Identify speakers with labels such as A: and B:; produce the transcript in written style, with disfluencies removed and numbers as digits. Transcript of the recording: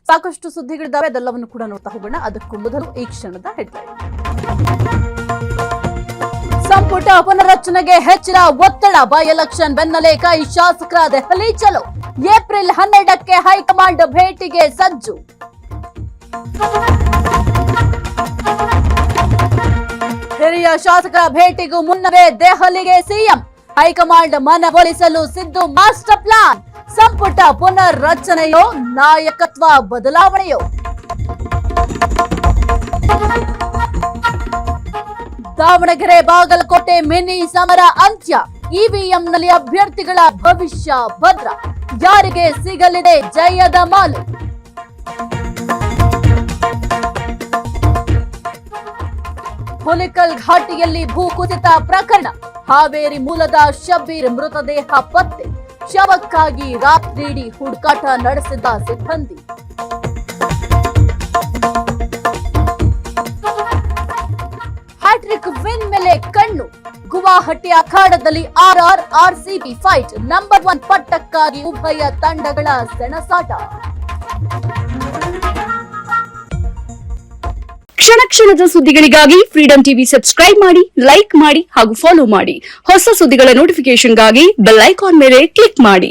A: ಸಾಕಷ್ಟು ಸುದ್ದಿಗಳಿದ್ದಾವೆ, ಅದೆಲ್ಲವನ್ನು ಕೂಡ ನೋಡ್ತಾ ಹೋಗೋಣ. ಅದಕ್ಕೂ ಮೊದಲು ಈ ಕ್ಷಣದ ಹೆಡ್ಲೈನ್. ಸಂಪುಟ ಪುನರಚನೆಗೆ ಹೆಚ್ಚಿನ ಒತ್ತಡ. ಬೈ ಎಲೆಕ್ಷನ್ ಬೆನ್ನಲ್ಲೇ ಕೈ ಶಾಸಕರ ದೆಹಲಿ ಚಲೋ. ಏಪ್ರಿಲ್ 12ಕ್ಕೆ ಹೈಕಮಾಂಡ್ ಭೇಟಿಗೆ ಸಜ್ಜು. ಹಿರಿಯ ಶಾಸಕರ ಭೇಟಿಗೂ ಮುನ್ನವೇ ದೆಹಲಿಗೆ ಸಿಎಂ. ಹೈಕಮಾಂಡ್ ಮನವೊಲಿಸಲು ಸಿದ್ದು ಮಾಸ್ಟರ್ ಪ್ಲಾನ್. ಸಂಪುಟ ಪುನರ್ರಚನೆಯೋ ನಾಯಕತ್ವ ಬದಲಾವಣೆಯೋ? ದಾವಣಗೆರೆ ಬಾಗಲಕೋಟೆ ಮಿನಿ ಸಮರ ಅಂತ್ಯ. ಇವಿಎಂನಲ್ಲಿ ಅಭ್ಯರ್ಥಿಗಳ ಭವಿಷ್ಯ ಭದ್ರ. ಯಾರಿಗೆ ಸಿಗಲಿದೆ ಜಯದ ಮಾಲು? ಹುಲಿಕಲ್ ಘಾಟಿಯಲ್ಲಿ ಭೂಕುಸಿತ ಪ್ರಕರಣ. ಹಾವೇರಿ ಮೂಲದ ಶಬ್ಬೀರ್ ಮೃತದೇಹ ಪತ್ತೆ. ಶವಕ್ಕಾಗಿ ರಾತ್ರಿಯಿಡೀ ಹುಡುಕಾಟ ನಡೆಸಿದ ಸಿಬ್ಬಂದಿ. ಹ್ಯಾಟ್ರಿಕ್ ವಿನ್ ಮೇಲೆ ಕಣ್ಣು. ಗುವಾಹಟಿ ಅಖಾಡದಲ್ಲಿ ಆರ್ಸಿಬಿ ಫೈಟ್. ನಂಬರ್ 1 ಪಟ್ಟಕ್ಕಾಗಿ ಉಭಯ ತಂಡಗಳ ಸೆಣಸಾಟ.
B: ಕ್ಷಣ ಕ್ಷಣದ ಸುದ್ದಿಗಳಿಗಾಗಿ ಫ್ರೀಡಂ ಟಿವಿ ಸಬ್ಸ್ಕ್ರೈಬ್ ಮಾಡಿ, ಲೈಕ್ ಮಾಡಿ ಹಾಗೂ ಫಾಲೋ ಮಾಡಿ. ಹೊಸ ಸುದ್ದಿಗಳ ನೋಟಿಫಿಕೇಶನ್ಗಾಗಿ ಬೆಲ್ ಐಕಾನ್ ಮೇಲೆ ಕ್ಲಿಕ್ ಮಾಡಿ.